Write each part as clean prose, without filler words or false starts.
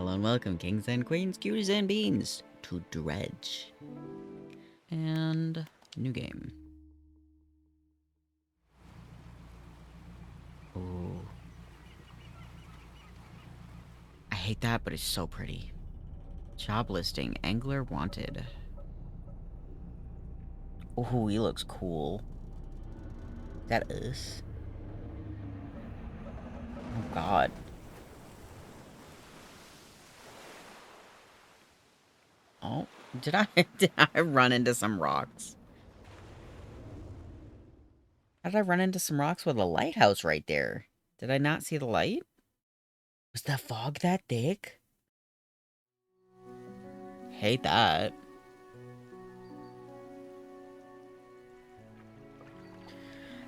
Hello and welcome, kings and queens, cuties and beans, to Dredge. And new game. Oh, I hate that, but it's so pretty. Job listing, angler wanted. Oh, he looks cool. Is that us? Oh God. Oh, did I did I run into some rocks? How did I run into some rocks with a lighthouse right there? Did I not see the light? Was the fog that thick? Hate that.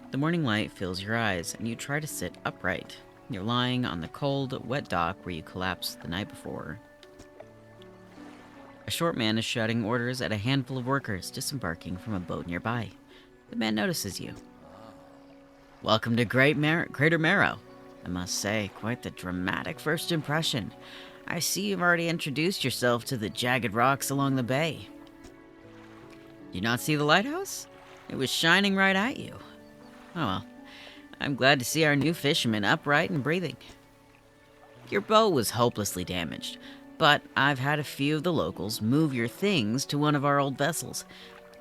The morning light fills your eyes, and you try to sit upright. You're lying on the cold, wet dock where you collapsed the night before. A short man is shouting orders at a handful of workers disembarking from a boat nearby. The man notices you. Welcome to Crater Marrow. I must say, quite the dramatic first impression. I see you've already introduced yourself to the jagged rocks along the bay. Did you not see the lighthouse? It was shining right at you. Oh well. I'm glad to see our new fisherman upright and breathing. Your boat was hopelessly damaged, but I've had a few of the locals move your things to one of our old vessels.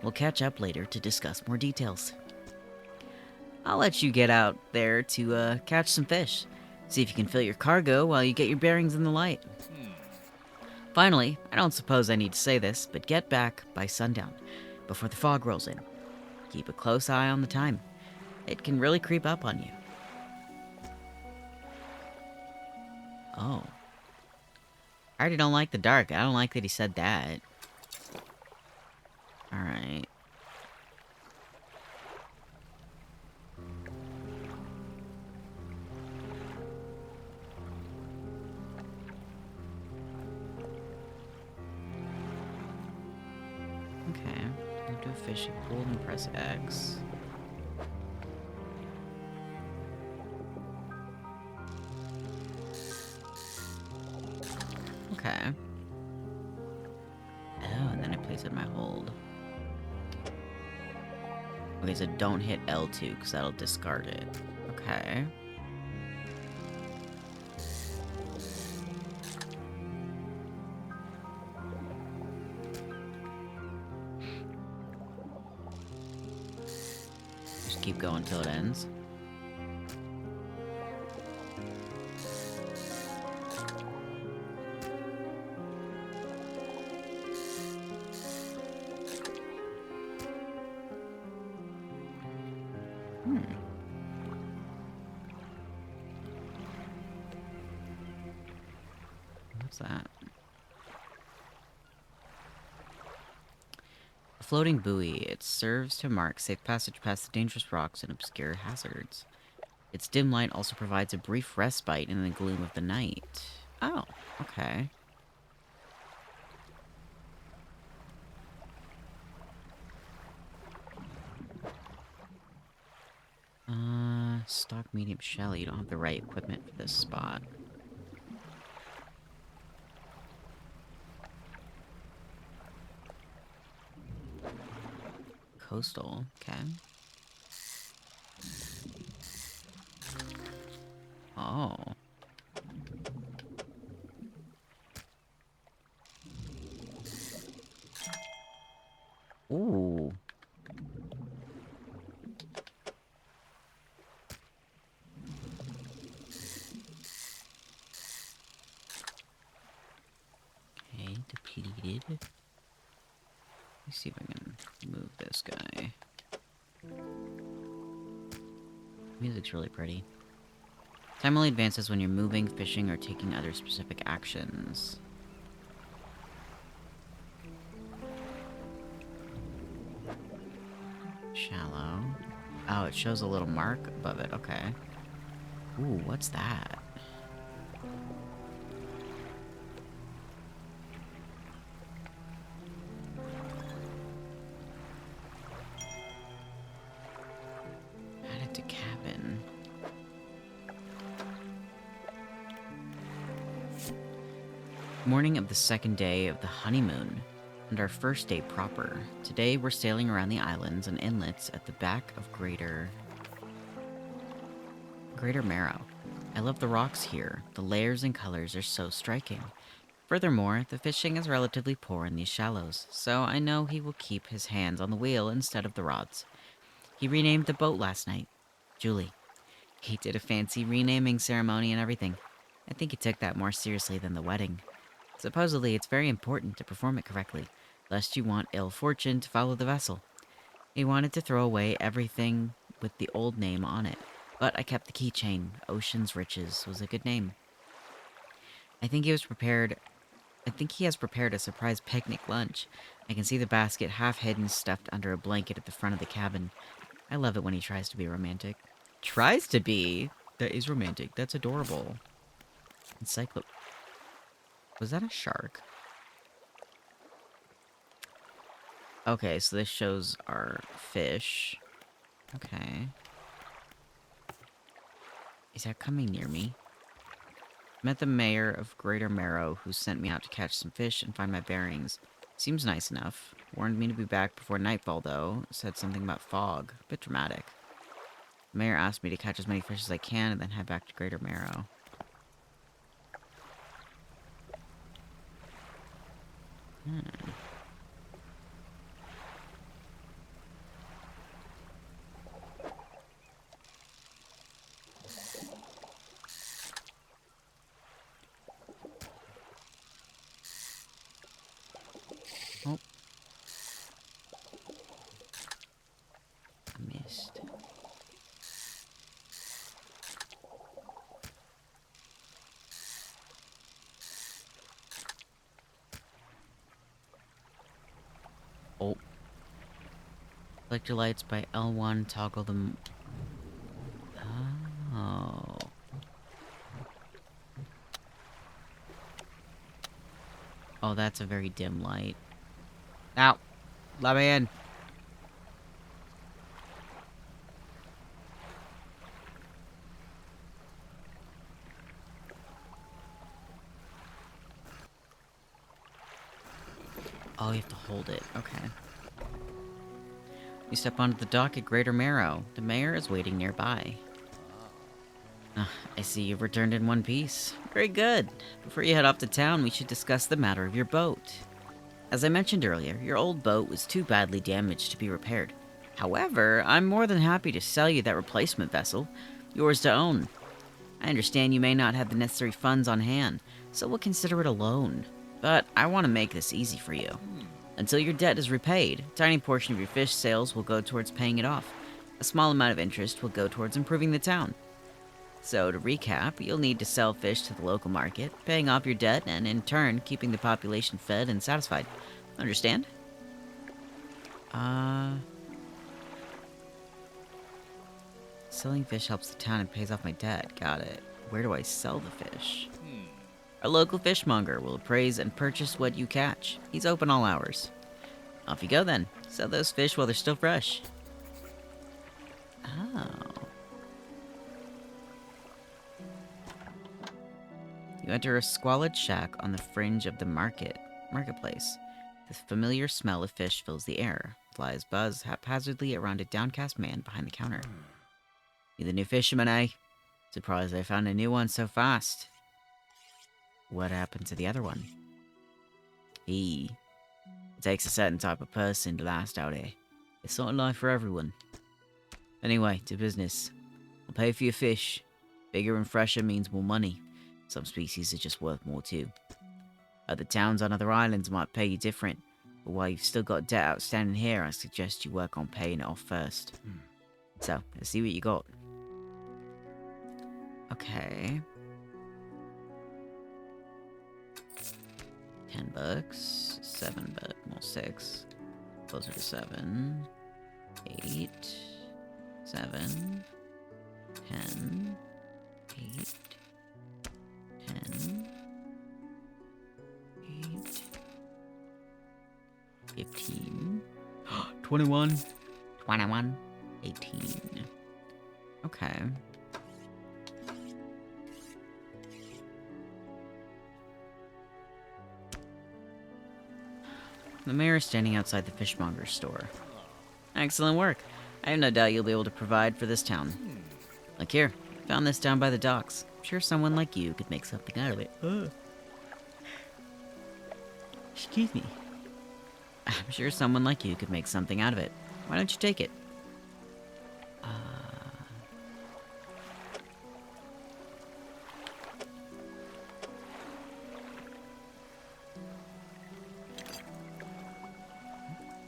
We'll catch up later to discuss more details. I'll let you get out there to catch some fish. See if you can fill your cargo while you get your bearings in the light. Finally, I don't suppose I need to say this, but get back by sundown, before the fog rolls in. Keep a close eye on the time. It can really creep up on you. Oh. I already don't like the dark. I don't like that he said that. Alright. Okay. Move to a fishing pool and press X. Okay. Oh, and then I place it in my hold. Okay, so don't hit L2, because that'll discard it. Okay. Just keep going till it ends. What's that? A floating buoy. It serves to mark safe passage past the dangerous rocks and obscure hazards. Its dim light also provides a brief respite in the gloom of the night. Oh, okay. Stock medium shell. You don't have the right equipment for this spot. Coastal, okay. Oh. Ooh. Okay, depleted. Let me see if I can move this guy. Music's really pretty. Time only advances when you're moving, fishing, or taking other specific actions. Shallow. Oh, it shows a little mark above it. Okay. Ooh, what's that? Added to cabin. Morning of the second day of the honeymoon, and our first day proper. Today we're sailing around the islands and inlets at the back of Greater Marrow. I love the rocks here. The layers and colors are so striking. Furthermore, the fishing is relatively poor in these shallows, so I know he will keep his hands on the wheel instead of the rods. He renamed the boat last night. Julie. He did a fancy renaming ceremony and everything. I think he took that more seriously than the wedding. Supposedly, it's very important to perform it correctly, lest you want ill fortune to follow the vessel. He wanted to throw away everything with the old name on it, but I kept the keychain. Ocean's Riches was a good name. I think he was prepared. I think he has prepared a surprise picnic lunch. I can see the basket half hidden, stuffed under a blanket at the front of the cabin. I love it when he tries to be romantic. Tries to be? That is romantic. That's adorable. Was that a shark? Okay, so this shows our fish. Okay. Is that coming near me? Met the mayor of Greater Marrow, who sent me out to catch some fish and find my bearings. Seems nice enough. Warned me to be back before nightfall, though. Said something about fog. A bit dramatic. The mayor asked me to catch as many fish as I can and then head back to Greater Marrow. Oh. I missed. Oh. Electrolytes by L1 toggle them. Oh. Oh, that's a very dim light. Ow! Let me in! Oh, you have to hold it. Okay. You step onto the dock at Greater Marrow. The mayor is waiting nearby. I see you've returned in one piece. Very good. Before you head off to town, we should discuss the matter of your boat. As I mentioned earlier, your old boat was too badly damaged to be repaired. However, I'm more than happy to sell you that replacement vessel, yours to own. I understand you may not have the necessary funds on hand, so we'll consider it a loan. But I want to make this easy for you. Until your debt is repaid, a tiny portion of your fish sales will go towards paying it off. A small amount of interest will go towards improving the town. So, to recap, you'll need to sell fish to the local market, paying off your debt, and in turn, keeping the population fed and satisfied. Understand? Selling fish helps the town and pays off my debt. Got it. Where do I sell the fish? A local fishmonger will appraise and purchase what you catch. He's open all hours. Off you go then. Sell those fish while they're still fresh. Oh. You enter a squalid shack on the fringe of the marketplace. The familiar smell of fish fills the air. Flies buzz haphazardly around a downcast man behind the counter. You the new fisherman, eh? Surprised I found a new one so fast. What happened to the other one? It takes a certain type of person to last out here. It's not a life for everyone. Anyway, to business. I'll pay for your fish. Bigger and fresher means more money. Some species are just worth more too. Other towns on other islands might pay you different, but while you've still got debt outstanding here, I suggest you work on paying it off first. So, let's see what you got. Okay. $10, $7, well, 6. Closer to 7. 8, 7, 10, 8, 10, 8, 15, 21, 21, 18. Okay. The mayor is standing outside the fishmonger's store. Excellent work. I have no doubt you'll be able to provide for this town. Look here, found this down by the docks. I'm sure someone like you could make something out of it. Excuse me. I'm sure someone like you could make something out of it. Why don't you take it?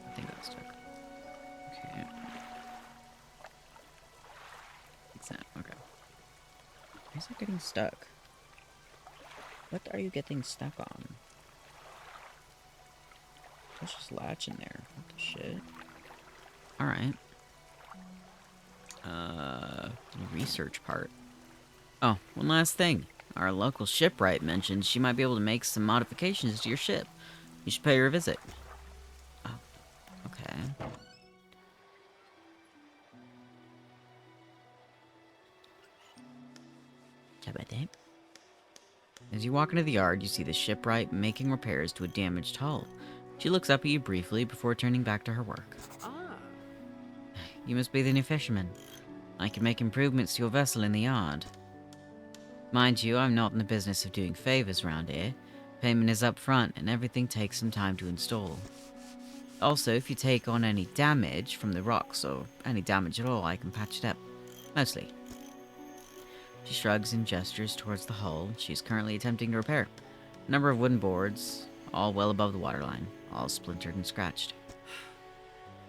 I think that's stuck. Okay. Fix that. Okay. Why is it getting stuck? What are you getting stuck on? There's just latch in there. What the shit? Alright. Research part. Oh, one last thing. Our local shipwright mentioned she might be able to make some modifications to your ship. You should pay her a visit. Oh, okay. How about that? As you walk into the yard, you see the shipwright making repairs to a damaged hull. She looks up at you briefly before turning back to her work. You must be the new fisherman. I can make improvements to your vessel in the yard. Mind you, I'm not in the business of doing favors around here. Payment is up front, and everything takes some time to install. Also, if you take on any damage from the rocks, or any damage at all, I can patch it up. Mostly. She shrugs and gestures towards the hull she's currently attempting to repair. A number of wooden boards, all well above the waterline, all splintered and scratched.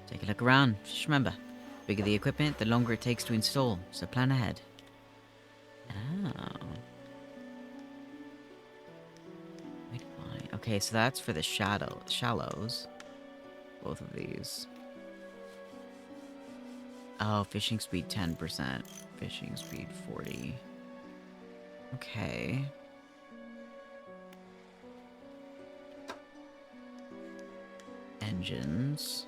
Take a look around. Just remember, the bigger the equipment, the longer it takes to install, so plan ahead. Oh. Wait, why? Okay, so that's for the shallows. Both of these. Oh, fishing speed 10%. Fishing speed 40. Okay. Engines.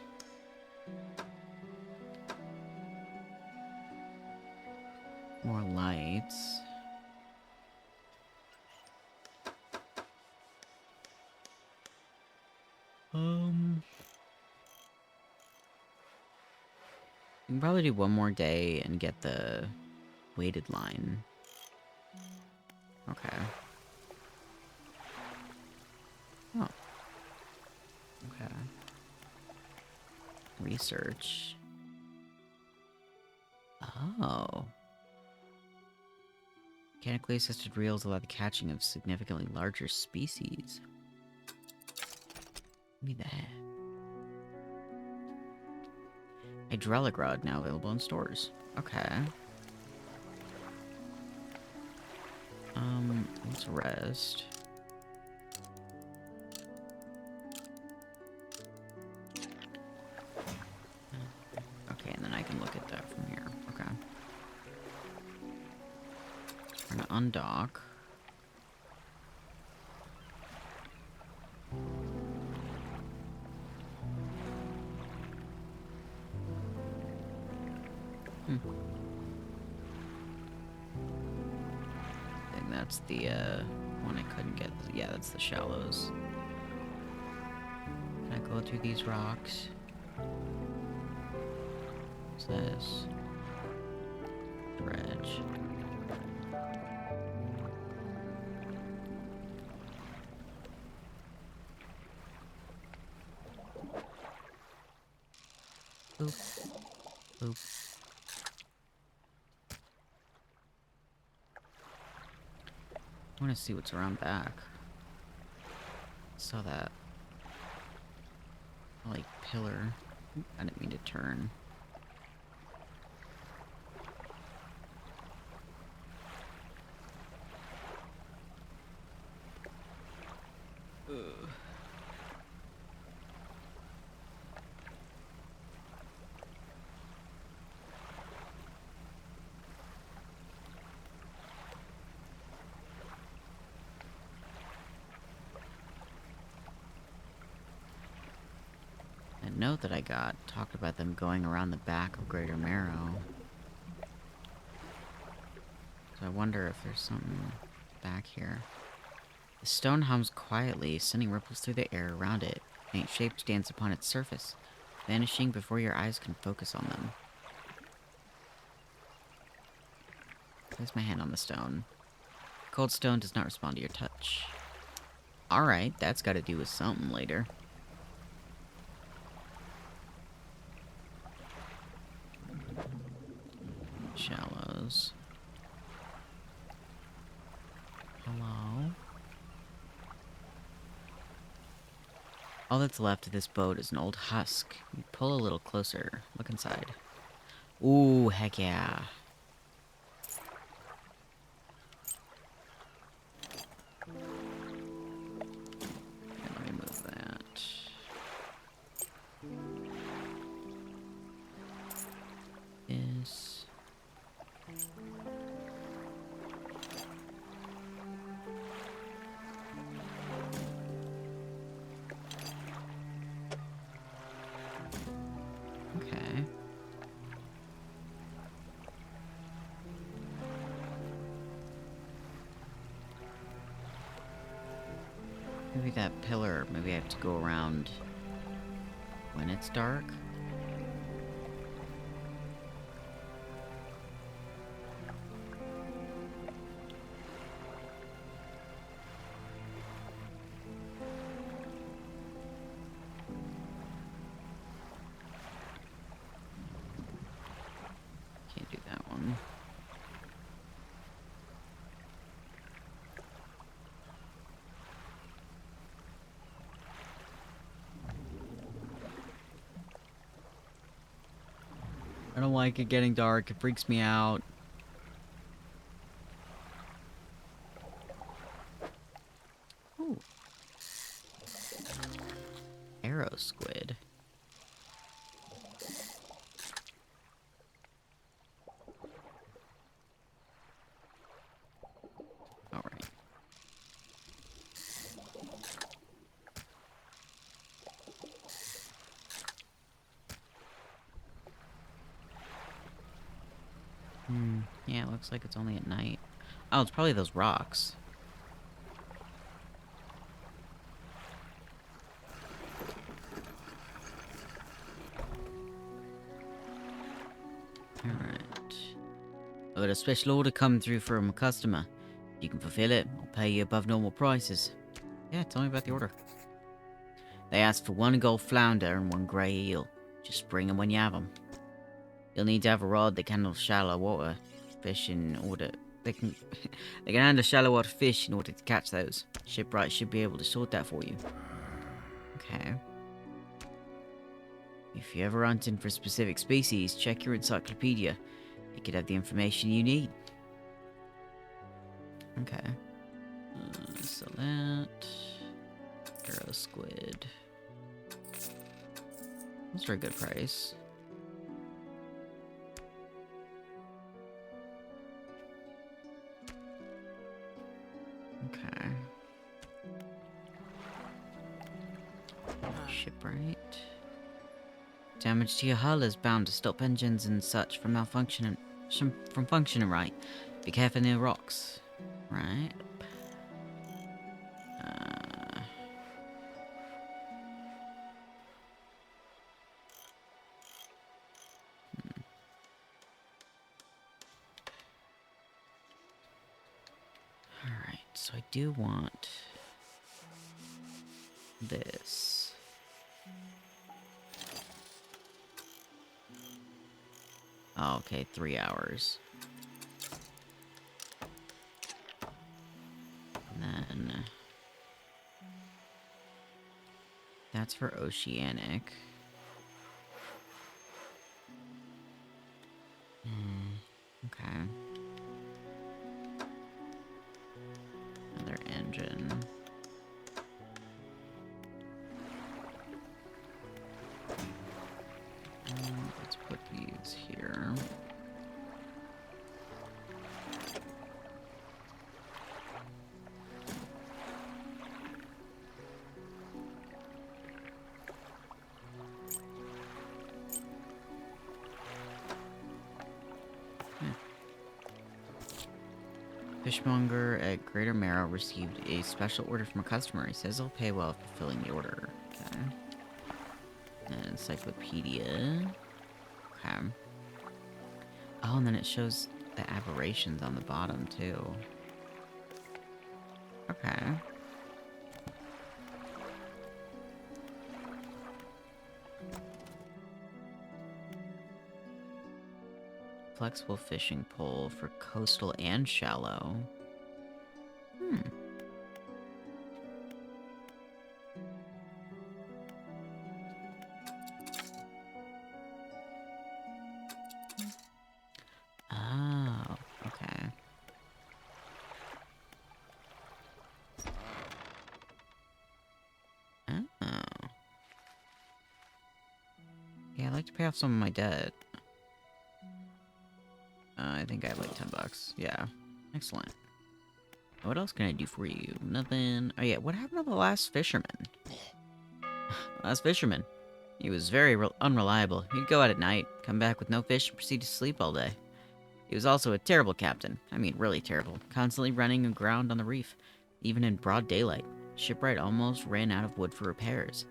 More lights. We can probably do one more day and get the weighted line. Okay. Oh. Okay. Research. Oh. Mechanically assisted reels allow the catching of significantly larger species. Give me that. Hydraulic rod now available in stores. Okay. Let's rest. Okay, and then I can look at that from here. Okay. We're gonna undock. I think that's the one I couldn't get. Yeah, that's the shallows. Can I go through these rocks? What's this? Dredge. Boop. Boop. I want to see what's around back. Saw that. Like, pillar. I didn't mean to turn. Ugh. A note that I got talked about them going around the back of Greater Marrow. So I wonder if there's something back here. The stone hums quietly, sending ripples through the air around it. Faint shapes dance upon its surface, vanishing before your eyes can focus on them. Place my hand on the stone. Cold stone does not respond to your touch. Alright, that's got to do with something later. Shallows. Hello? All that's left of this boat is an old husk. You pull a little closer. Look inside. Ooh, heck yeah. Here, let me move that. This. Okay. Maybe that pillar, maybe I have to go around when it's dark. Can't do that one. I don't like it getting dark. It freaks me out. Ooh. Arrow squid. Alright. Yeah, it looks like it's only at night. Oh, it's probably those rocks. Alright. I've got a special order come through from a customer. If you can fulfill it, I'll pay you above normal prices. Yeah, tell me about the order. They asked for 1 gold flounder and 1 grey eel. Just bring them when you have them. You'll need to have a rod that can handle shallow water fish in order... They can handle shallow water fish in order to catch those. Shipwright should be able to sort that for you. Okay. If you're ever hunting for a specific species, check your encyclopedia. It could have the information you need. Okay. So that... Arrow squid. That's for a good price. Okay. Shipwright. Damage to your hull is bound to stop engines and such from malfunctioning, from functioning right. Be careful near rocks. Right. Alright, so I do want this. Oh, okay, 3 hours. And then... That's for oceanic. Okay. Another engine. Let's put these here. Fishmonger at Greater Marrow received a special order from a customer. He says he'll pay while fulfilling the order. Okay. And encyclopedia. Okay. Oh, and then it shows the aberrations on the bottom, too. Okay. Flexible fishing pole for coastal and shallow. Hmm. Oh, okay. Oh. Yeah, I'd like to pay off some of my debt. I think I have like $10. Yeah. Excellent. What else can I do for you? Nothing. Oh yeah, what happened to the last fisherman? Last fisherman. He was very unreliable. He'd go out at night, come back with no fish, and proceed to sleep all day. He was also a terrible captain. I mean, really terrible. Constantly running aground on the reef, even in broad daylight. Shipwright almost ran out of wood for repairs.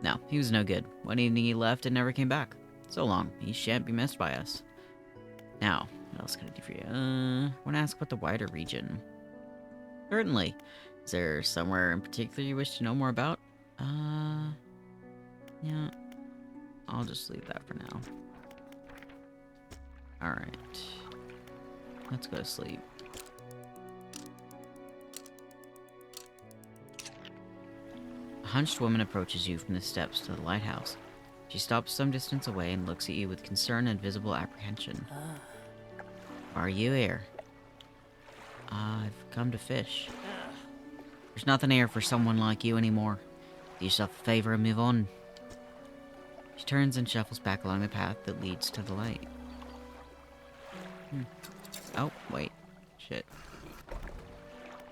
No, he was no good. One evening he left and never came back. So long. He shan't be missed by us. Now, what else can I do for you? I want to ask about the wider region. Certainly. Is there somewhere in particular you wish to know more about? Yeah. I'll just leave that for now. Alright. Let's go to sleep. A hunched woman approaches you from the steps to the lighthouse. She stops some distance away and looks at you with concern and visible apprehension. Why are you here? I've come to fish. There's nothing here for someone like you anymore. Do yourself a favor and move on. She turns and shuffles back along the path that leads to the light. Oh, wait. Shit.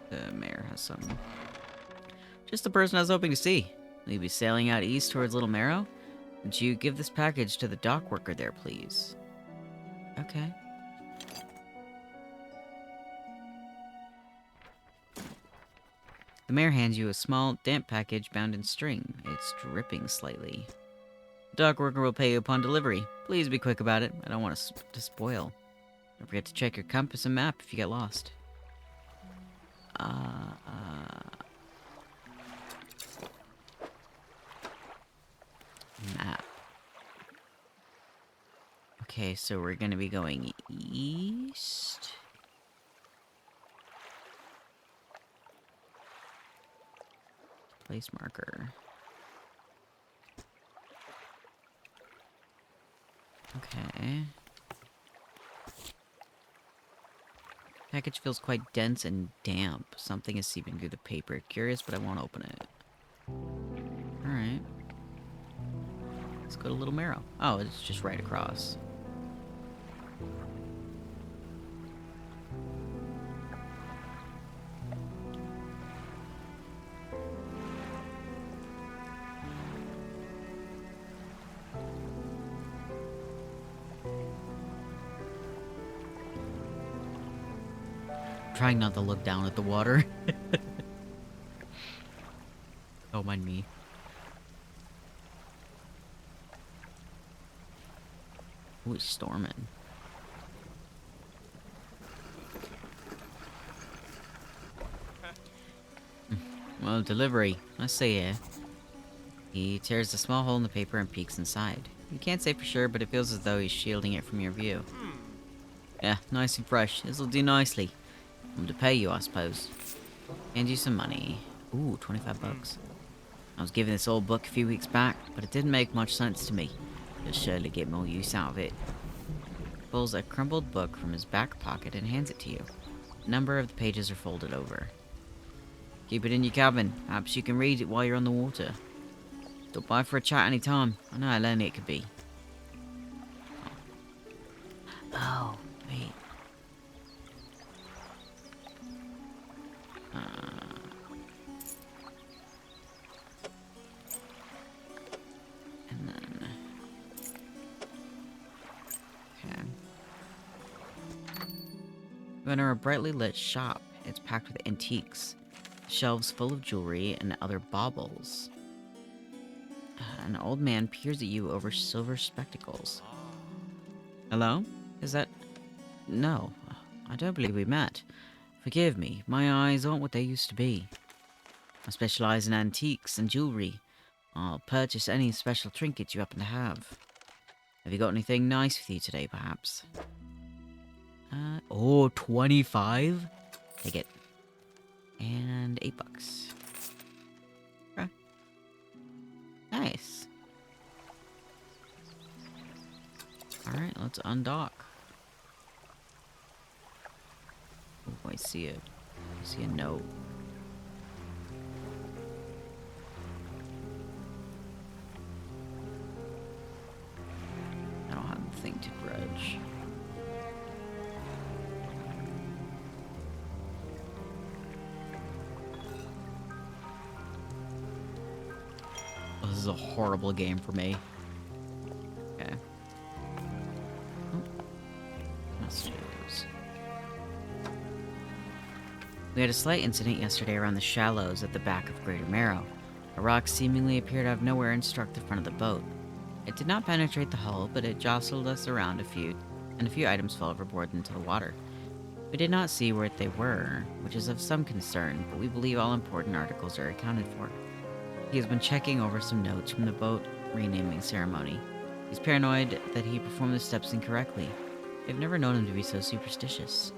The mayor has something. Just the person I was hoping to see. Will you be sailing out east towards Little Marrow? Would you give this package to the dock worker there, please? Okay. The mayor hands you a small, damp package bound in string. It's dripping slightly. The dock worker will pay you upon delivery. Please be quick about it. I don't want to spoil. Don't forget to check your compass and map if you get lost. Map. Okay, so we're gonna be going east. Place marker. Okay. Package feels quite dense and damp. Something is seeping through the paper. Curious, but I won't open it. Alright. Let's go to Little Marrow. Oh, it's just right across. Trying not to look down at the water. Don't mind me. Ooh, it's storming. Well, delivery. Let's see here. He tears a small hole in the paper and peeks inside. You can't say for sure, but it feels as though he's shielding it from your view. Yeah, nice and fresh. This'll do nicely. I'm to pay you, I suppose. Hand you some money. Ooh, 25 bucks. I was given this old book a few weeks back, but it didn't make much sense to me. You'll surely get more use out of it. Pulls a crumpled book from his back pocket and hands it to you. A number of the pages are folded over. Keep it in your cabin. Perhaps you can read it while you're on the water. Stop by for a chat any time. I know how lonely it could be. Oh, wait. And then... Okay. You enter a brightly lit shop. it's packed with antiques. Shelves full of jewelry and other baubles. An old man peers at you over silver spectacles. Hello? Is that... No, I don't believe we met. Forgive me, my eyes aren't what they used to be. I specialize in antiques and jewelry. I'll purchase any special trinkets you happen to have. Have you got anything nice with you today, perhaps? Oh, 25? Take it. And $8. Okay. Nice. Alright, let's undock. Oh, I see it. I see a note. I don't have a thing to dredge. Oh, this is a horrible game for me. Okay. Oh. Messages. We had a slight incident yesterday around the shallows at the back of Greater Marrow. A rock seemingly appeared out of nowhere and struck the front of the boat. It did not penetrate the hull, but it jostled us around a few items fell overboard into the water. We did not see where they were, which is of some concern, but we believe all important articles are accounted for. He has been checking over some notes from the boat renaming ceremony. He's paranoid that he performed the steps incorrectly. I've never known him to be so superstitious.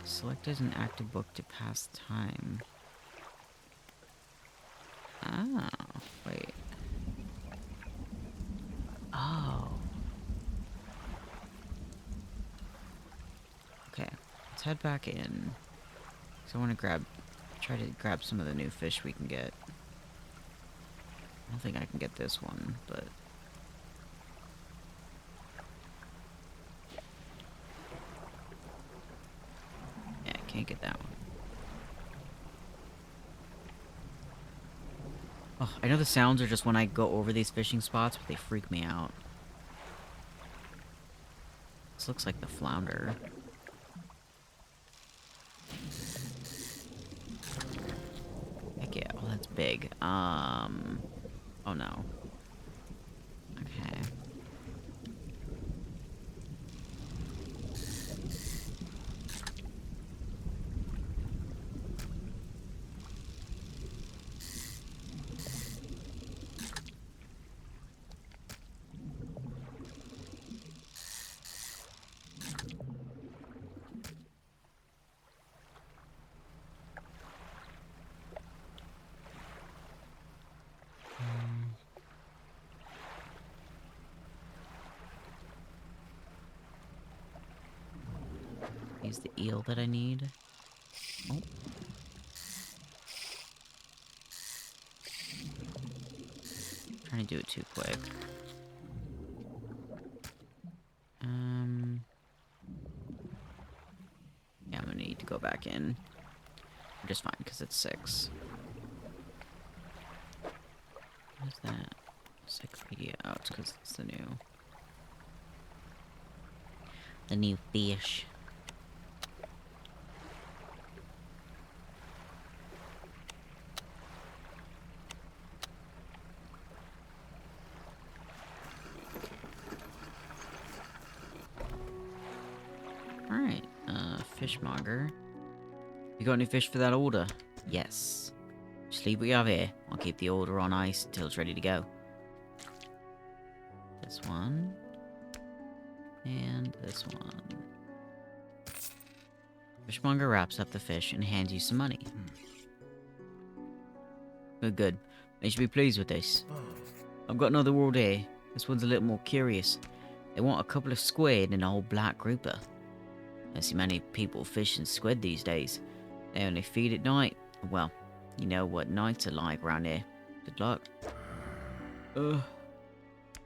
Select as an active book to pass time. Oh, wait. Oh. Okay, let's head back in. So I want to try to grab some of the new fish we can get. I don't think I can get this one, but... yeah, I can't get that one. Oh, I know the sounds are just when I go over these fishing spots, but they freak me out. This looks like the flounder. Heck yeah, well that's big. Oh no. Okay. Use the eel that I need. Oh. Trying to do it too quick. Yeah, I'm gonna need to go back in. I'm just fine because it's 6. What is that? Encyclopedia. Oh, it's because it's the new fish. Alright, fishmonger. You got any fish for that order? Yes. Just leave what you have here. I'll keep the order on ice until it's ready to go. This one. And this one. Fishmonger wraps up the fish and hands you some money. Good, good. They should be pleased with this. I've got another order here. This one's a little more curious. They want a couple of squid and a whole black grouper. I see many people fishing squid these days. They only feed at night. Well, you know what nights are like around here. Good luck. If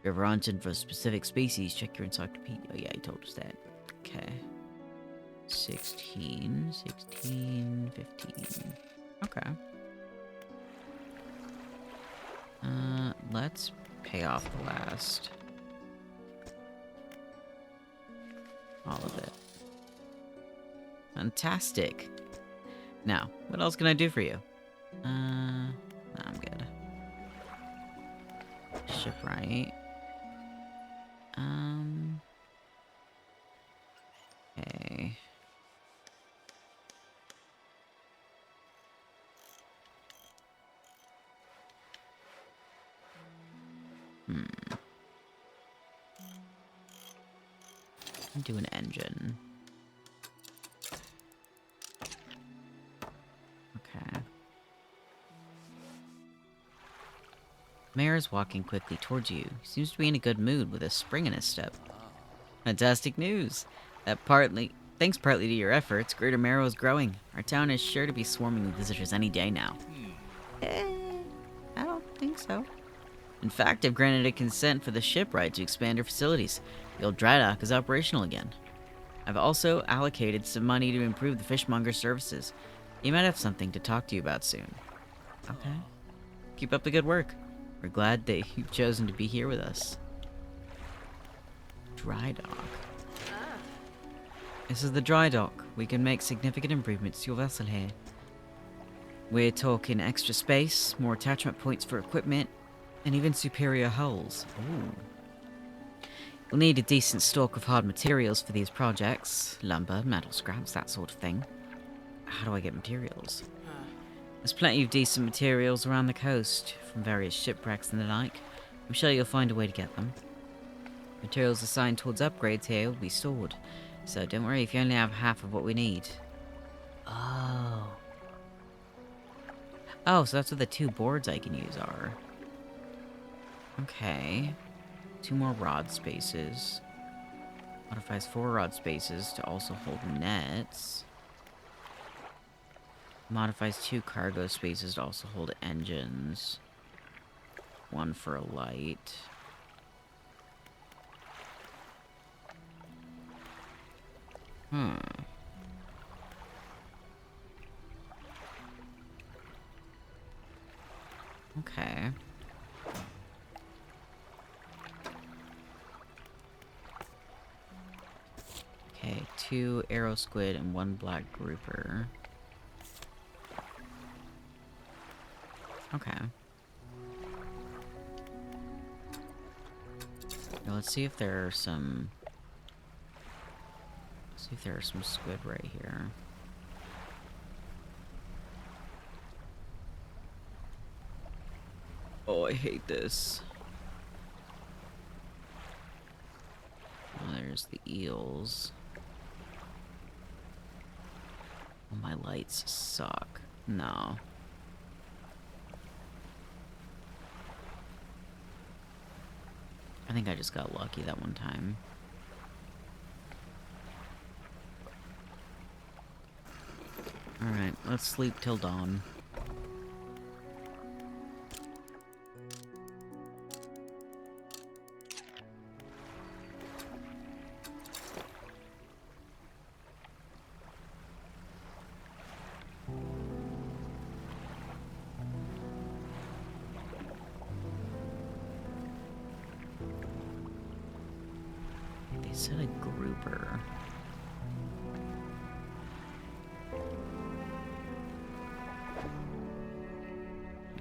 you're ever hunting for a specific species, check your encyclopedia. Oh yeah, he told us that. Okay. 16, 15. Okay. Let's pay off the last. All of it. Fantastic. Now, what else can I do for you? Nah, I'm good. Shipwright. Okay. Do an engine. Okay. Mayor is walking quickly towards you. He seems to be in a good mood with a spring in his step. Fantastic news! Thanks partly to your efforts, Greater Marrow is growing. Our town is sure to be swarming with visitors any day now. I don't think so. In fact, I've granted a consent for the shipwright to expand her facilities. The old dry dock is operational again. I've also allocated some money to improve the fishmonger's services. He might have something to talk to you about soon. Okay. Keep up the good work. We're glad that you've chosen to be here with us. Dry dock. This is the dry dock. We can make significant improvements to your vessel here. We're talking extra space, more attachment points for equipment, and even superior hulls. Ooh. We'll need a decent stock of hard materials for these projects. Lumber, metal scraps, that sort of thing. How do I get materials? There's plenty of decent materials around the coast, from various shipwrecks and the like. I'm sure you'll find a way to get them. Materials assigned towards upgrades here will be stored, so don't worry if you only have half of what we need. Oh. Oh, so that's what the 2 boards I can use are. Okay. 2 more rod spaces. Modifies 4 rod spaces to also hold nets. Modifies 2 cargo spaces to also hold engines. 1 for a light. Okay. Okay, 2 arrow squid and 1 black grouper. Okay. Now let's see if there are some... Let's see if there are some squid right here. Oh, I hate this. Oh, there's the eels. Oh, my lights suck. No. I think I just got lucky that one time. Alright, let's sleep till dawn. They said a grouper.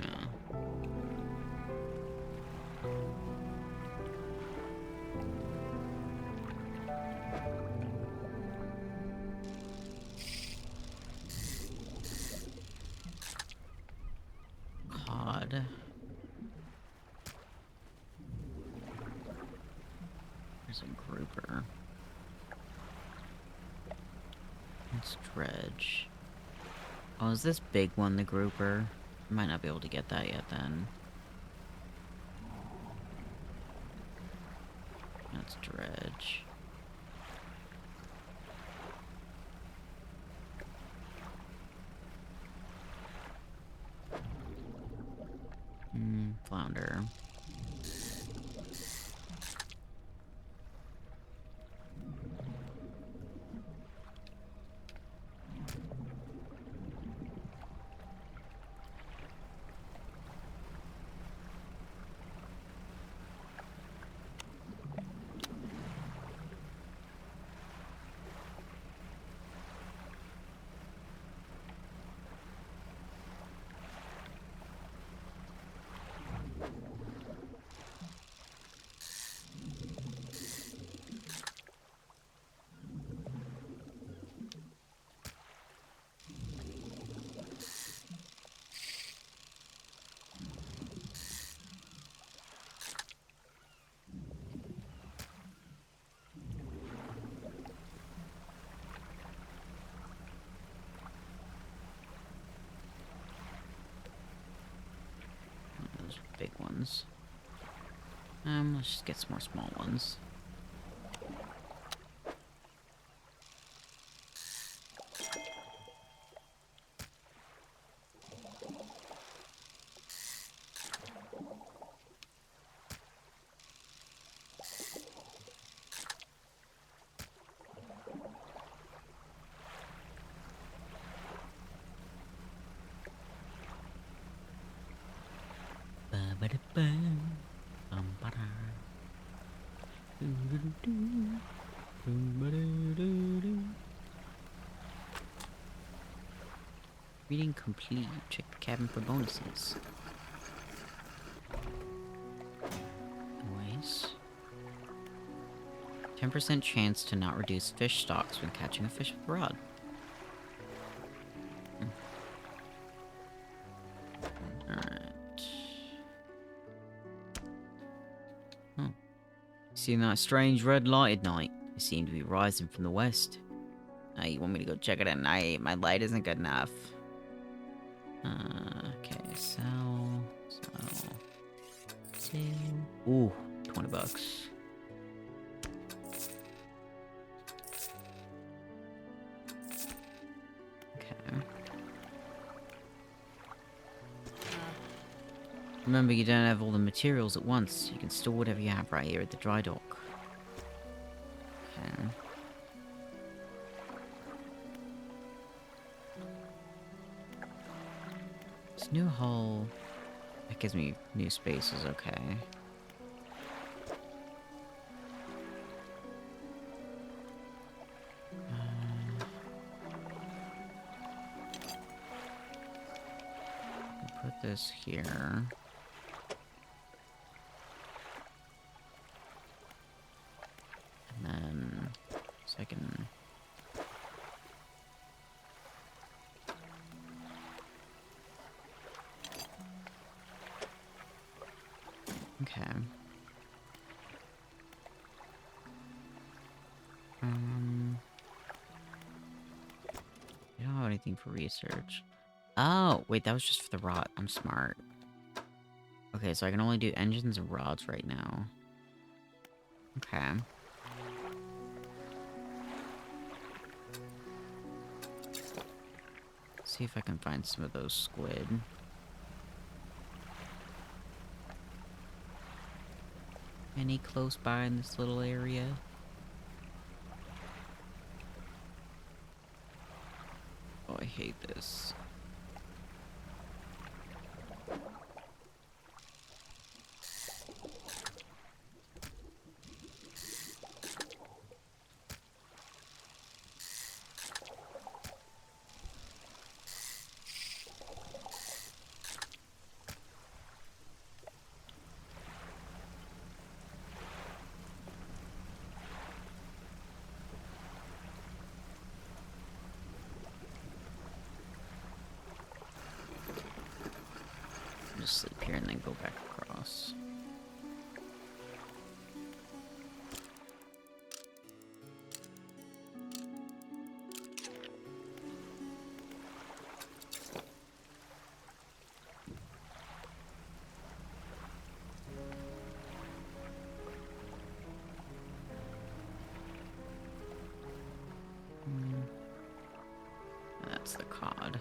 Yeah. Cod. There's a grouper. It's Dredge. Oh, is this big one the grouper? I might not be able to get that yet then. That's Dredge. Flounder. big ones. Let's just get some more small ones. Reading complete. Check the cabin for bonuses. Anyways. 10% chance to not reduce fish stocks when catching a fish with a rod. Alright. Oh. Seeing that strange red light at night. It seemed to be rising from the west. You want me to go check it at night? My light isn't good enough. Okay, sell. Ooh, $20. Okay. Remember, you don't have all the materials at once. You can store whatever you have right here at the dry dock. Okay. This new hull... That gives me new spaces, okay. Put this here. And then... So I can... Okay. I don't have anything for research. Oh, wait, that was just for the rod. I'm smart. Okay, so I can only do engines and rods right now. Okay. See if I can find some of those squid. Any close by in this little area? Oh, I hate this. Just sleep here and then go back across. That's the cod.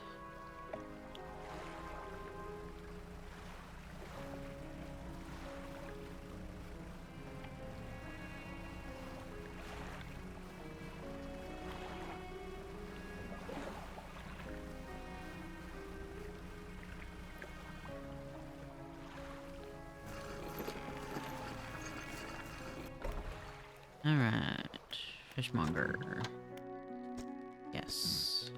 Alright. Fishmonger. Yes.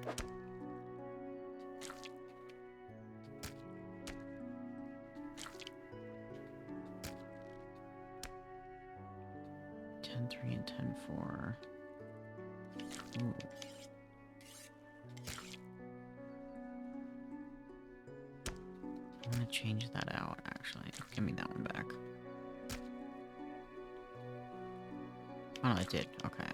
$10.3 and $10.4. Ooh. I'm gonna change that out, actually. Give me that one back. Oh, no, I did. Okay.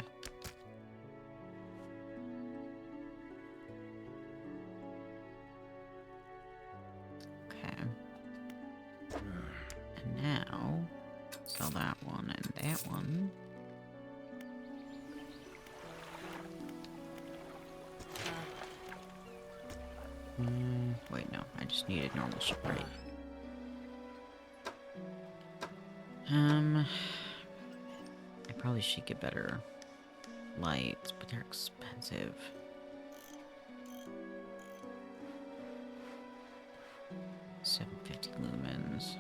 Okay. sell that one and that one. Wait, no. I just needed normal ship rate. I probably should get better lights, but they're expensive. $750 lumens.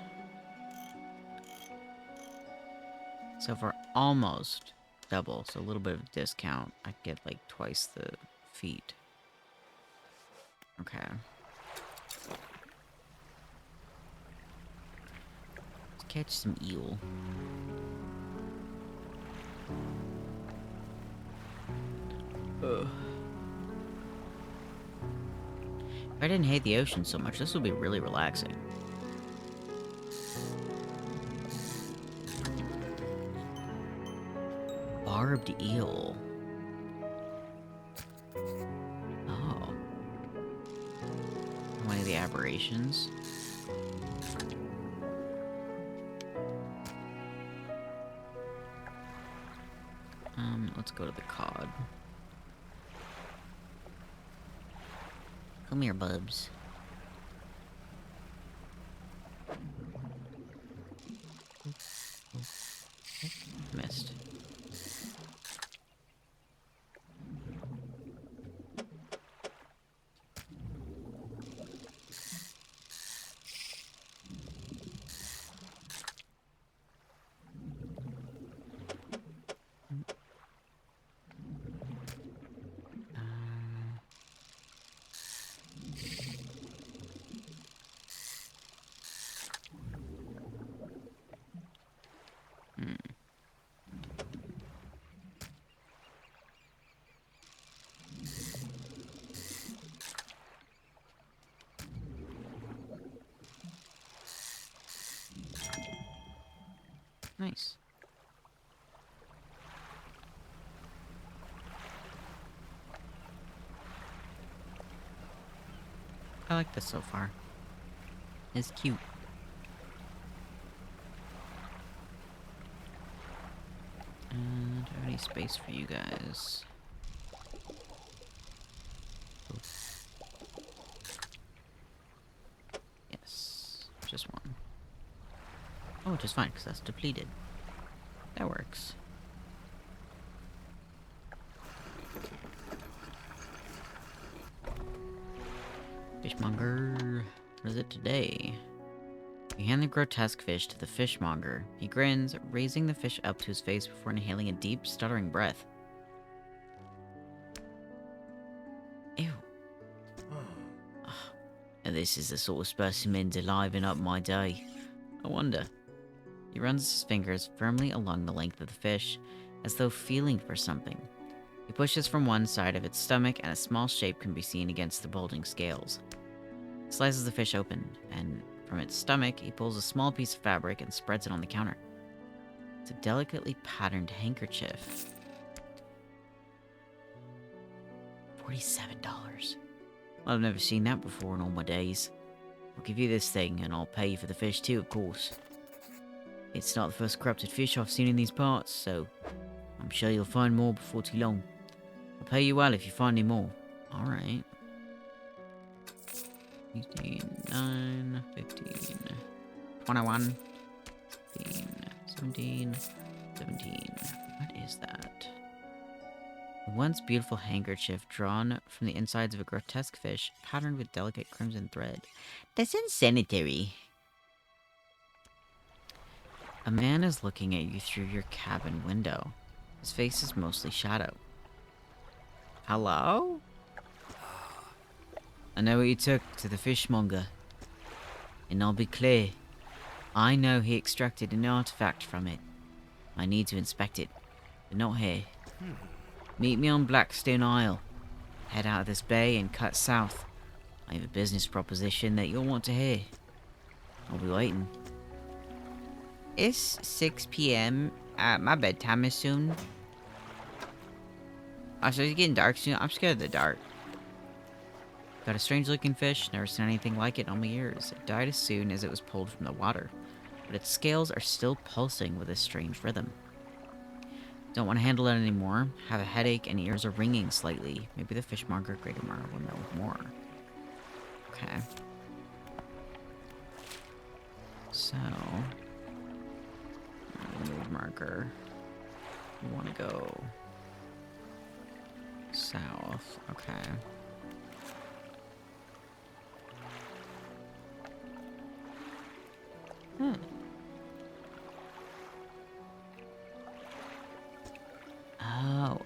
So for almost double, so a little bit of a discount, I get like twice the feet. Okay. Let's catch some eel. Ugh. If I didn't hate the ocean so much, this would be really relaxing. Barbed eel. Oh. One of the aberrations. Let's go to the cod. Come here, bubs. Missed. Nice. I like this so far. It's cute. And do I have any space for you guys? Yes, just one. Oh, just fine, because that's depleted. That works. Fishmonger. What is it today? You hand the grotesque fish to the fishmonger. He grins, raising the fish up to his face before inhaling a deep, stuttering breath. Ew. And this is the sort of specimen to liven up my day. I wonder. He runs his fingers firmly along the length of the fish, as though feeling for something. He pushes from one side of its stomach, and a small shape can be seen against the bulging scales. He slices the fish open, and from its stomach, he pulls a small piece of fabric and spreads it on the counter. It's a delicately patterned handkerchief. $47. Well, I've never seen that before in all my days. I'll give you this thing, and I'll pay you for the fish too, of course. It's not the first corrupted fish I've seen in these parts, so I'm sure you'll find more before too long. I'll pay you well if you find any more. Alright. 15, 9, 15, 21, 15, 17, 17. What is that? A once beautiful handkerchief drawn from the insides of a grotesque fish, patterned with delicate crimson thread. That's insanitary. A man is looking at you through your cabin window. His face is mostly shadow. Hello? I know what you took to the fishmonger. And I'll be clear. I know he extracted an artifact from it. I need to inspect it, but not here. Meet me on Blackstone Isle. Head out of this bay and cut south. I have a business proposition that you'll want to hear. I'll be waiting. It's 6 p.m. My bedtime is soon. Oh, so it's getting dark soon. I'm scared of the dark. Got a strange looking fish. Never seen anything like it in all my years. It died as soon as it was pulled from the water. but its scales are still pulsing with a strange rhythm. Don't want to handle it anymore. Have a headache and ears are ringing slightly. Maybe the fishmonger Greater Mara will know more. Okay. So, move marker. We want to go south. Okay. Hmm.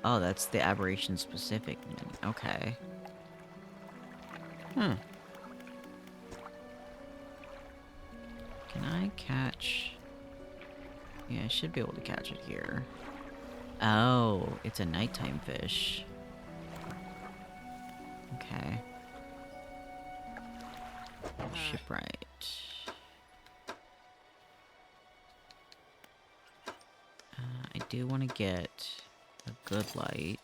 Oh, that's the aberration specific. Okay. Hmm. Can I catch? Yeah, I should be able to catch it here. Oh, it's a nighttime fish. Okay. Shipwright. I do want to get a good light.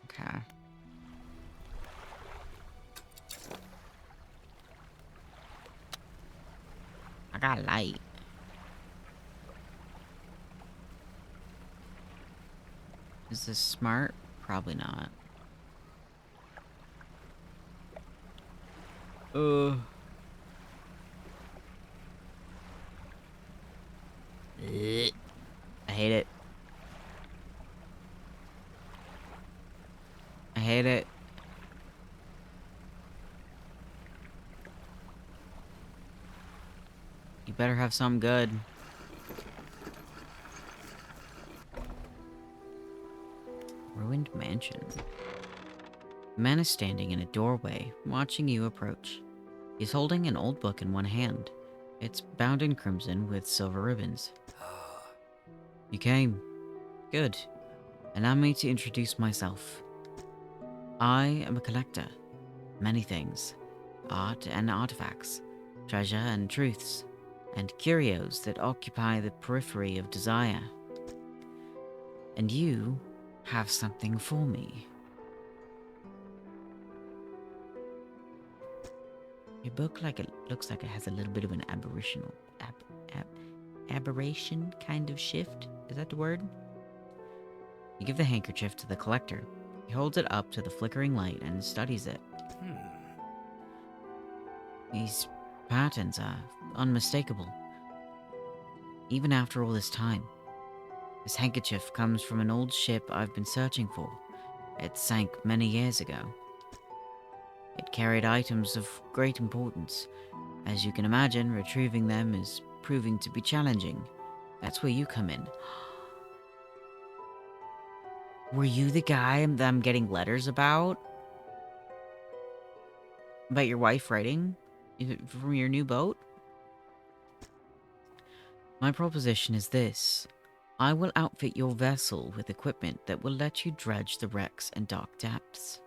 Okay. I got light. Is this smart? Probably not. Ugh. I hate it. I hate it. You better have something good. Ruined mansion. A man is standing in a doorway, watching you approach. He's holding an old book in one hand. It's bound in crimson with silver ribbons. You came. Good. Allow me to introduce myself. I am a collector. Many things. Art and artifacts. Treasure and truths. And curios that occupy the periphery of desire. And you have something for me. Your book looks like it has a little bit of an aberration kind of shift. Is that the word? You give the handkerchief to the collector. He holds it up to the flickering light and studies it. These patterns are unmistakable. Even after all this time. This handkerchief comes from an old ship I've been searching for. It sank many years ago. It carried items of great importance. As you can imagine, retrieving them is proving to be challenging. That's where you come in. Were you the guy that I'm getting letters about? About your wife writing? From your new boat? My proposition is this. I will outfit your vessel with equipment that will let you dredge the wrecks and dark depths.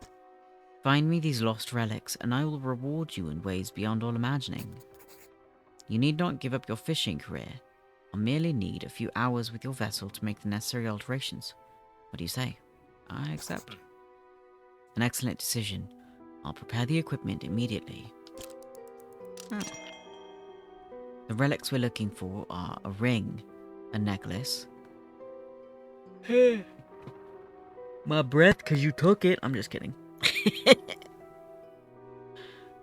Find me these lost relics, and I will reward you in ways beyond all imagining. You need not give up your fishing career. I'll merely need a few hours with your vessel to make the necessary alterations. What do you say? I accept. An excellent decision. I'll prepare the equipment immediately. The relics we're looking for are a ring, a necklace. My breath, 'cause you took it. I'm just kidding.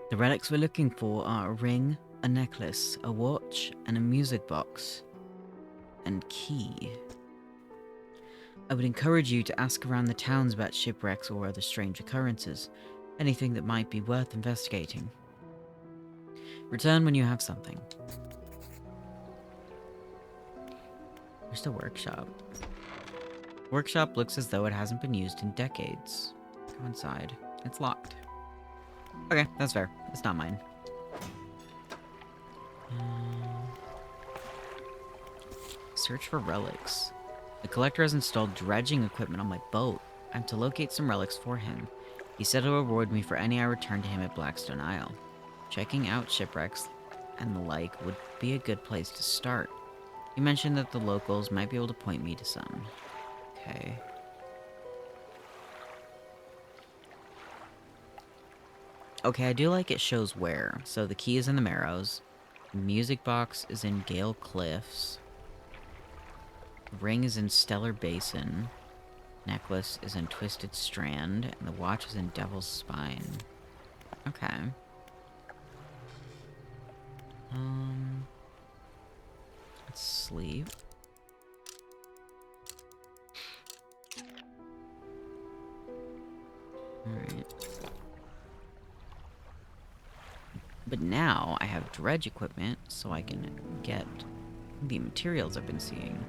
The relics we're looking for are a ring, a necklace, a watch, and a music box. And key. I would encourage you to ask around the towns about shipwrecks or other strange occurrences. Anything that might be worth investigating. Return when you have something. Where's the workshop? Workshop looks as though it hasn't been used in decades. Go inside. It's locked. Okay, that's fair. It's not mine. Search for relics. The collector has installed dredging equipment on my boat. I'm to locate some relics for him. He said he'll reward me for any I return to him at Blackstone Isle. Checking out shipwrecks and the like would be a good place to start. You mentioned that the locals might be able to point me to some. Okay. Okay, I do like it shows where. So the key is in the Marrows. Music box is in Gale Cliffs. Ring is in Stellar Basin. Necklace is in Twisted Strand. And the watch is in Devil's Spine. Okay. Let's sleep. Alright. But now I have dredge equipment, so I can get the materials I've been seeing.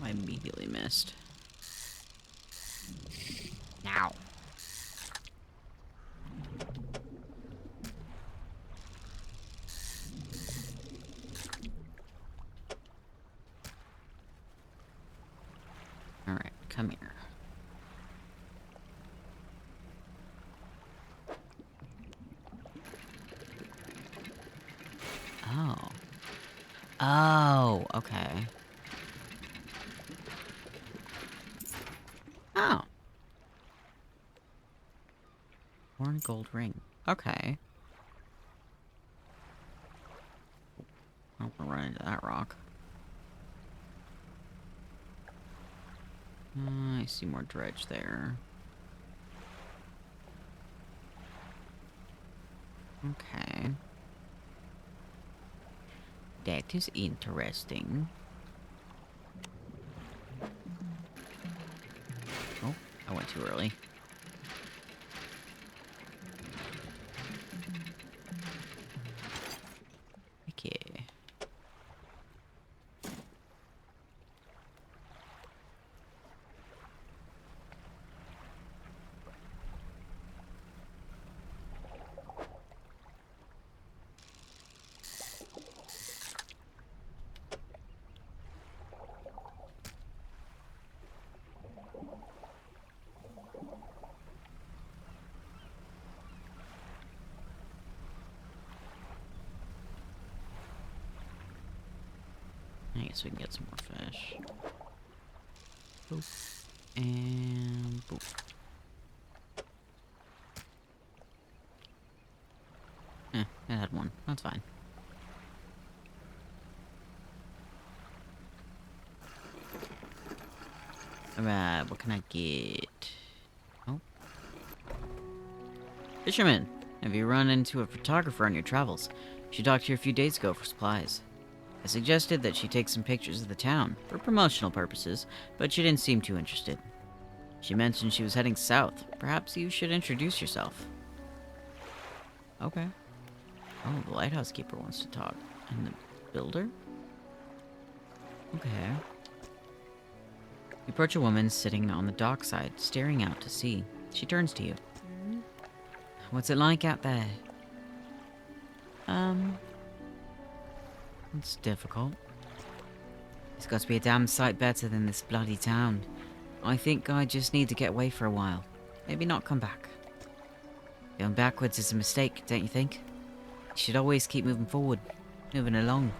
I immediately missed. Now. Alright, come here. Oh. Oh, okay. Oh. Horn gold ring. Okay. I'll run into that rock. I see more dredge there. Okay. That is interesting. Oh, I went too early. Okay. I guess we can get some more fish. Boop. And boop. I had one. That's fine. Alright, what can I get? Oh. Fisherman, have you run into a photographer on your travels? She talked to you a few days ago for supplies. I suggested that she take some pictures of the town, for promotional purposes, but she didn't seem too interested. She mentioned she was heading south. Perhaps you should introduce yourself. Okay. Oh, the lighthouse keeper wants to talk. And the builder? Okay. You approach a woman sitting on the dockside, staring out to sea. She turns to you. What's it like out there? It's difficult. It's got to be a damn sight better than this bloody town. I think I just need to get away for a while. Maybe not come back. Going backwards is a mistake, don't you think? You should always keep moving forward, moving along.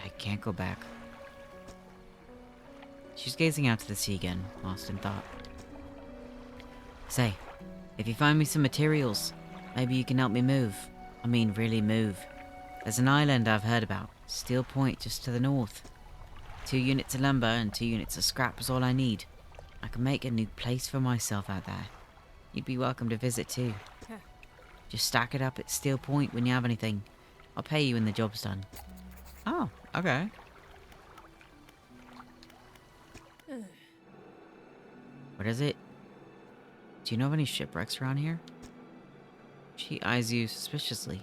I can't go back. She's gazing out to the sea again, lost in thought. Say, if you find me some materials, maybe you can help me move. I mean, really move. There's an island I've heard about, Steel Point, just to the north. 2 units of lumber and 2 units of scrap is all I need. I can make a new place for myself out there. You'd be welcome to visit too. Just stack it up at Steel Point when you have anything. I'll pay you when the job's done. Oh, okay. What is it? Do you know of any shipwrecks around here? She eyes you suspiciously.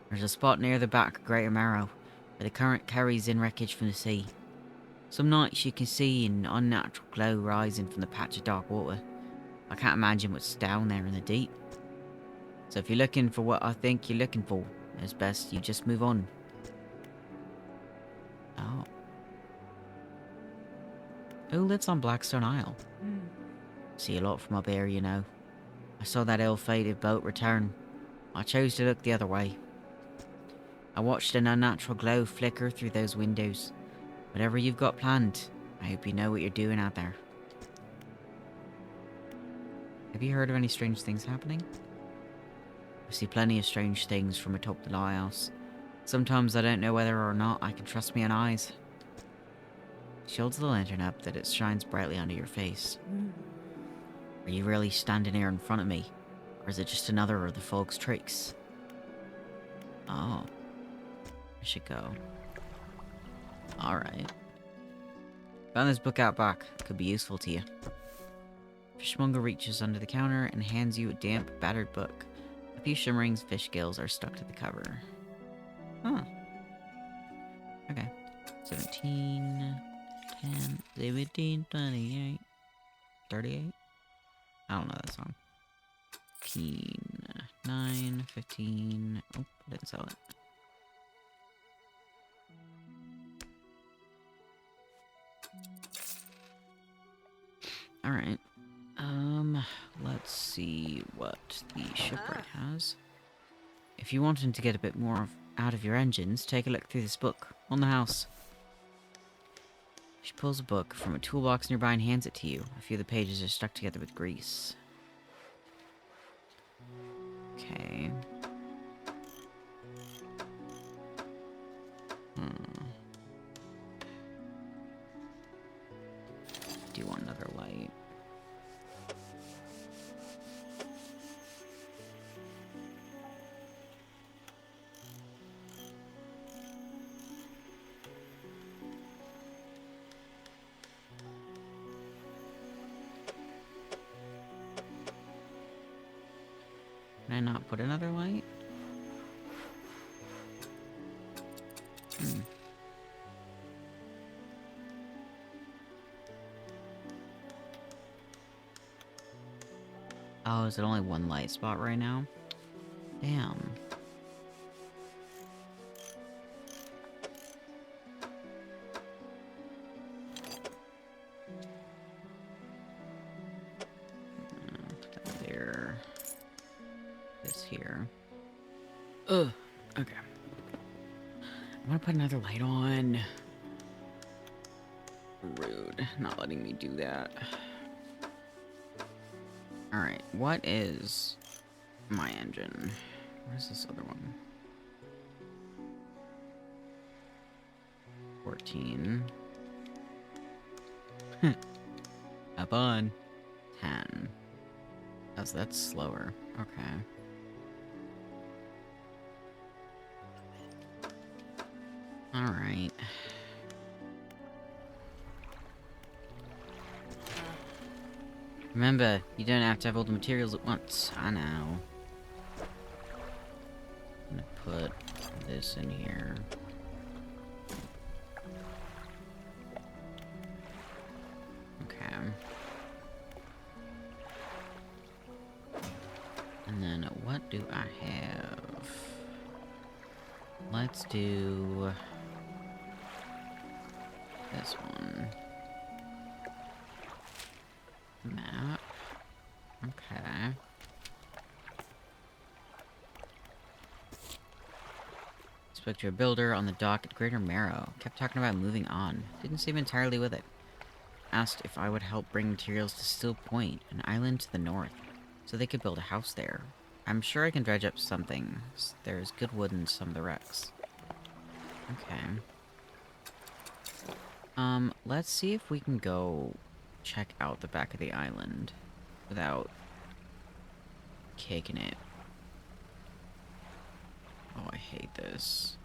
There's a spot near the back of Greater Marrow, where the current carries in wreckage from the sea. Some nights you can see an unnatural glow rising from the patch of dark water. I can't imagine what's down there in the deep. So if you're looking for what I think you're looking for, it's best you just move on. Oh. Who lives on Blackstone Isle? See a lot from up here, you know. I saw that ill-fated boat return. I chose to look the other way. I watched an unnatural glow flicker through those windows. Whatever you've got planned, I hope you know what you're doing out there. Have you heard of any strange things happening? I see plenty of strange things from atop the lighthouse. Sometimes I don't know whether or not I can trust my own eyes. She holds the lantern up that it shines brightly onto your face. Are you really standing here in front of me? Or is it just another of the fog's tricks? Oh. I should go. Alright. Found this book out back. Could be useful to you. Fishmonger reaches under the counter and hands you a damp, battered book. A few shimmering fish gills are stuck to the cover. Huh. Okay. 17, 10, 17, 28, 38? I don't know that song. 15, 9, 15... Oh, I didn't sell it. Alright. Let's see what the shipwright has. If you wanted to get a bit more out of your engines, take a look through this book on the house. She pulls a book from a toolbox nearby and hands it to you. A few of the pages are stuck together with grease. Okay. Do you want another light? Can I not put another light? Oh, is it only one light spot right now? Damn. Put that there. This here. Ugh. Okay. I want to put another light on. Rude. Not letting me do that. Alright, what is my engine? Where's this other one? 14. Up on. 10. Oh, so that's slower. Okay. Alright. Remember, you don't have to have all the materials at once. I know. I'm gonna put this in here. Okay. And then what do I have? Let's do this one. Map. Okay. Spoke to a builder on the dock at Greater Marrow. Kept talking about moving on. Didn't seem entirely with it. Asked if I would help bring materials to Still Point, an island to the north, so they could build a house there. I'm sure I can dredge up something. There's good wood in some of the wrecks. Okay. Let's see if we can go check out the back of the island without caking it. Oh, I hate this.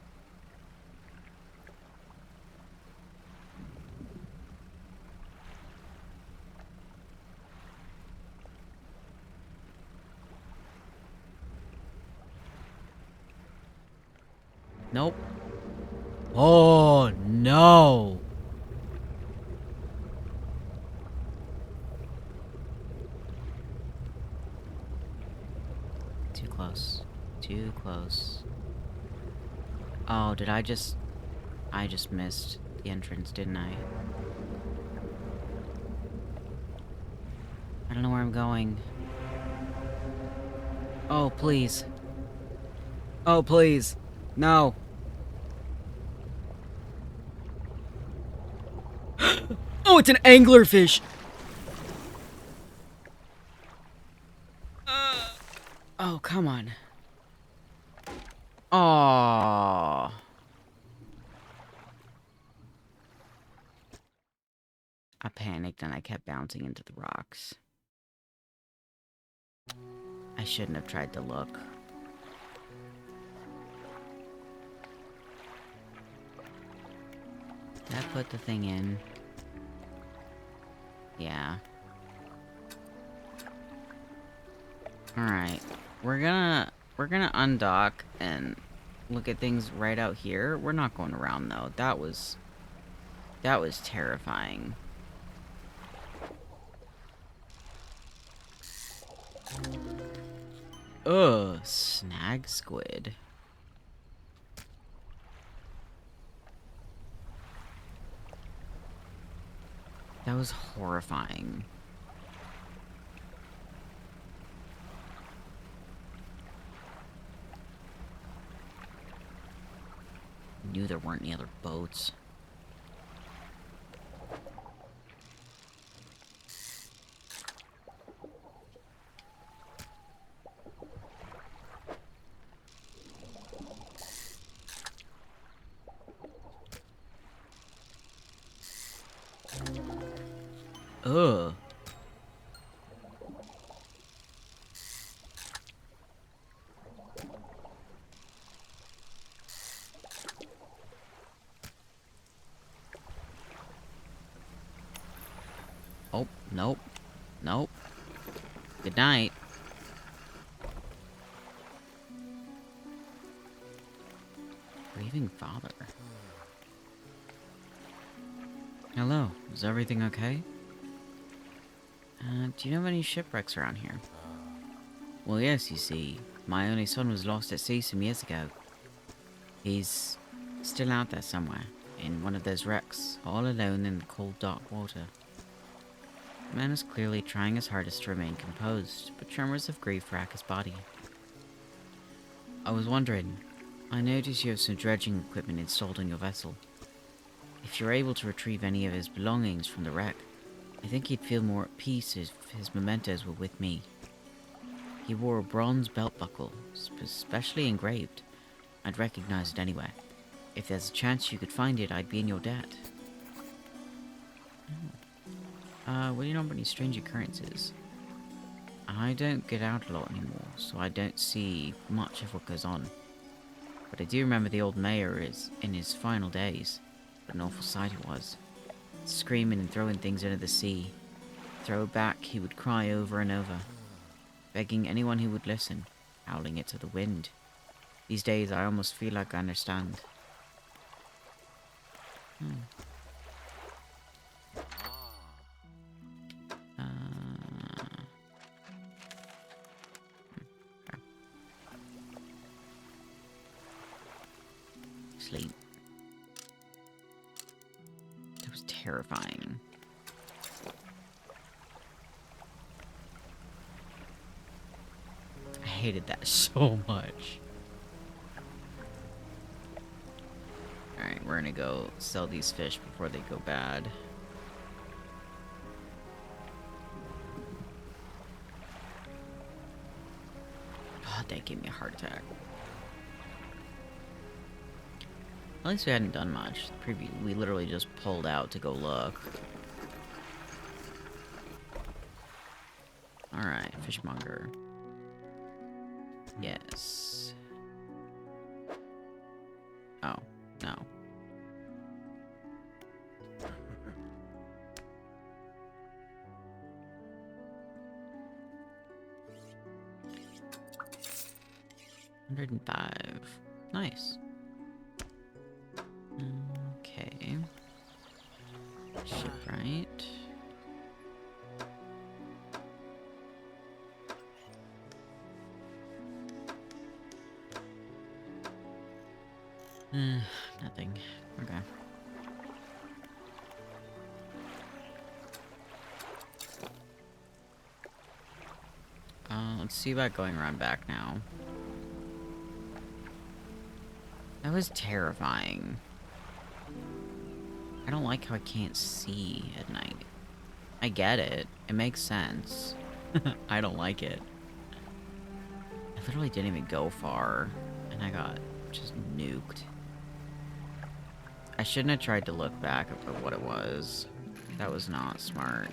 Nope. Oh, no. close. Oh, did I just... I just missed the entrance, didn't I? I don't know where I'm going. Oh, please. Oh, please. No. Oh, it's an anglerfish! Oh, come on. Oh. I panicked and I kept bouncing into the rocks. I shouldn't have tried to look. Did I put the thing in? Yeah. Alright. We're gonna undock and look at things right out here. We're not going around though. That was terrifying. Ugh, snag squid. That was horrifying. Knew there weren't any other boats. Ugh. Oh, nope. Nope. Good night. Grieving father. Hello, is everything okay? Do you know of any shipwrecks around here? Well, yes, you see. My only son was lost at sea some years ago. He's still out there somewhere, in one of those wrecks, all alone in the cold, dark water. The man is clearly trying his hardest to remain composed, but tremors of grief rack his body. I was wondering, I noticed you have some dredging equipment installed on your vessel. If you're able to retrieve any of his belongings from the wreck, I think he'd feel more at peace if his mementos were with me. He wore a bronze belt buckle, specially engraved. I'd recognize it anywhere. If there's a chance you could find it, I'd be in your debt. Well, you know of any strange occurrences? I don't get out a lot anymore, so I don't see much of what goes on. But I do remember the old mayor is in his final days. What an awful sight it was. Screaming and throwing things into the sea. Throw it back, he would cry over and over. Begging anyone who would listen, howling it to the wind. These days, I almost feel like I understand. Sleep. That was terrifying. I hated that so much. Alright, we're gonna go sell these fish before they go bad. God, that gave me a heart attack. At least we hadn't done much. We literally just pulled out to go look. Alright, fishmonger. Yes. Oh, no. $105. Nice. Okay. Shipwright. Nothing. Okay. Let's see about going around back now. That was terrifying. I don't like how I can't see at night. I get it. It makes sense. I don't like it. I literally didn't even go far, and I got just nuked. I shouldn't have tried to look back at what it was. That was not smart.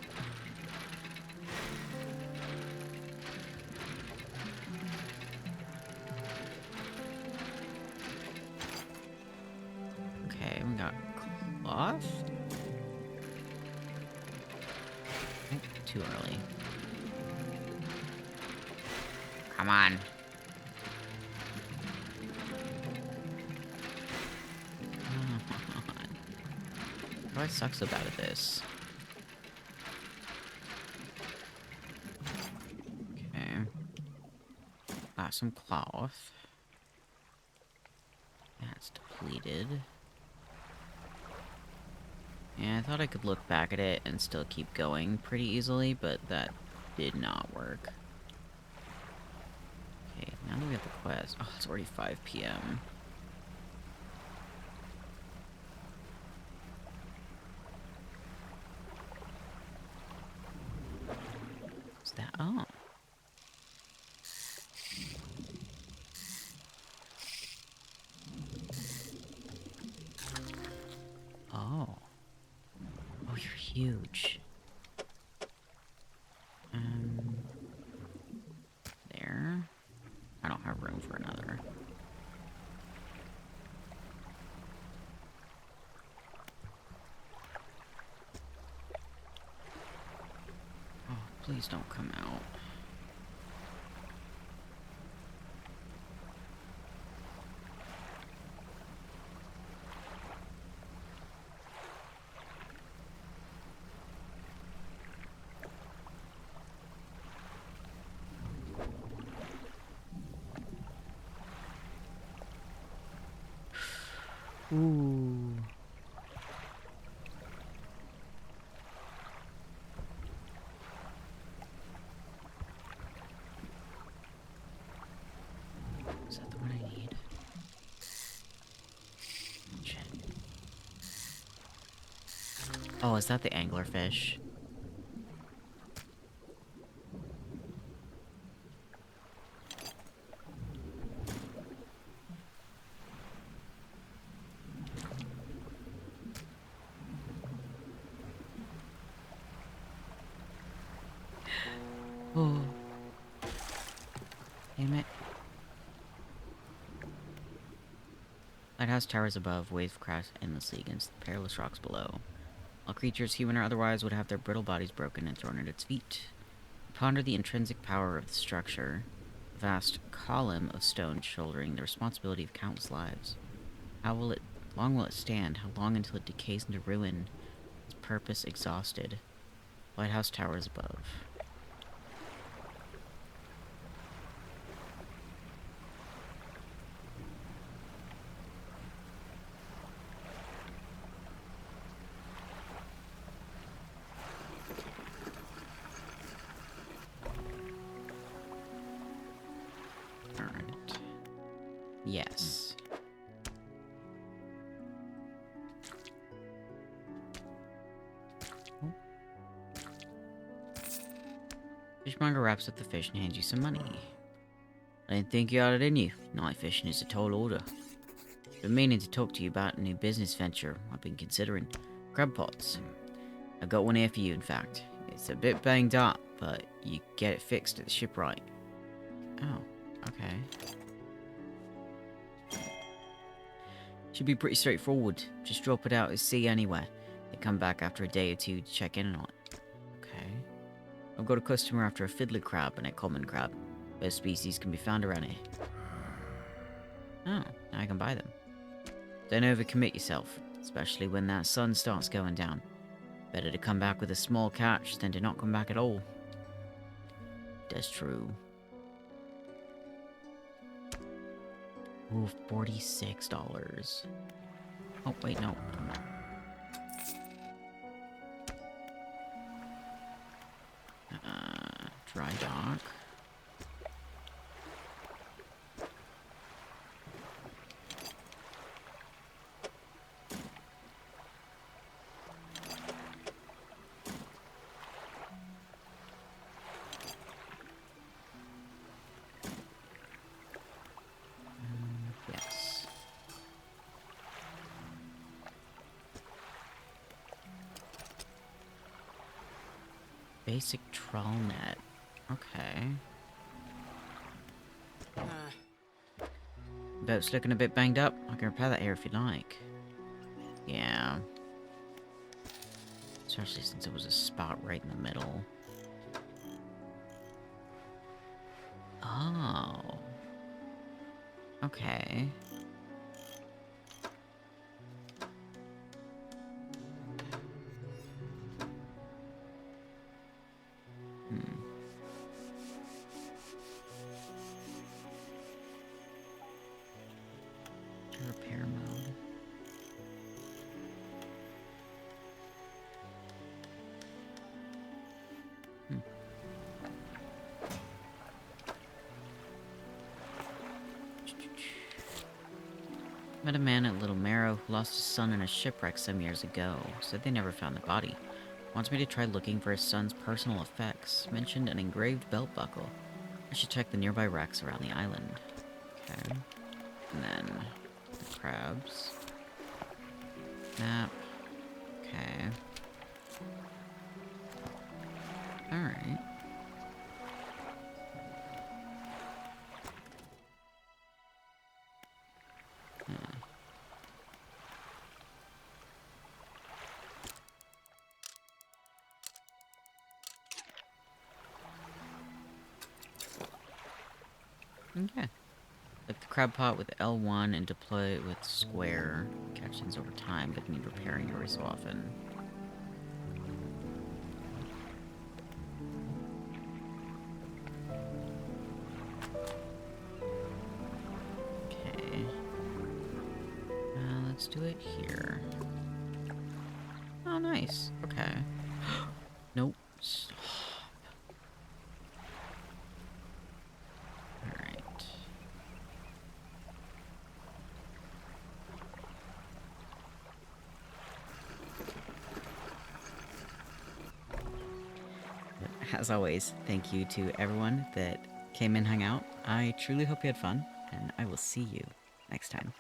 Okay, we got cloth. Oh, too early. Come on. Why do I suck so bad at this? Okay. Got some cloth. That's depleted. Yeah, I thought I could look back at it and still keep going pretty easily, but that did not work. Okay, now that we have the quest. Oh, it's already 5 p.m. What's that? Oh. Oh. Oh, you're huge. There. I don't have room for another. Oh, please don't come out. Ooh. Is that the one I need? Shit. Oh, is that the anglerfish? Oh. Damn it. Lighthouse towers above, waves crash endlessly against the perilous rocks below. All creatures, human or otherwise, would have their brittle bodies broken and thrown at its feet. Ponder the intrinsic power of the structure. A vast column of stone shouldering the responsibility of countless lives. Long will it stand? How long until it decays into ruin? Its purpose exhausted. Lighthouse towers above. Alright. Yes. Fishmonger wraps up the fish and hands you some money. I didn't think you had it in you. Night fishing is a tall order. Been meaning to talk to you about a new business venture I've been considering. Crab pots. I've got one here for you, in fact. It's a bit banged up, but you get it fixed at the shipwright. Oh, okay. Should be pretty straightforward. Just drop it out at sea anywhere. They come back after a day or two to check in on it. Okay. I've got a customer after a fiddler crab and a common crab. Both species can be found around here. Oh, now I can buy them. Don't overcommit yourself, especially when that sun starts going down. Better to come back with a small catch than to not come back at all. That's true. Ooh, $46. Oh, wait, no. I'm not. Dry dock. Yes. Basic trawl net. Okay. Boat's looking a bit banged up. I can repair that here if you like. Yeah. Especially since it was a spot right in the middle. Oh. Okay. Hmm. Repair mode. Hmm. Met a man at Little Marrow who lost his son in a shipwreck some years ago. Said they never found the body. Wants me to try looking for his son's personal effects. Mentioned an engraved belt buckle. I should check the nearby wrecks around the island. Okay. And then the crabs. Map. Okay. Alright. Okay. Like the crab pot with L1 and deploy it with square. Catch things over time, but need repairing every so often. Okay. Let's do it here. Oh, nice. Okay. Nope. Stop. Alright. As always, thank you to everyone that came and hung out. I truly hope you had fun, and I will see you next time.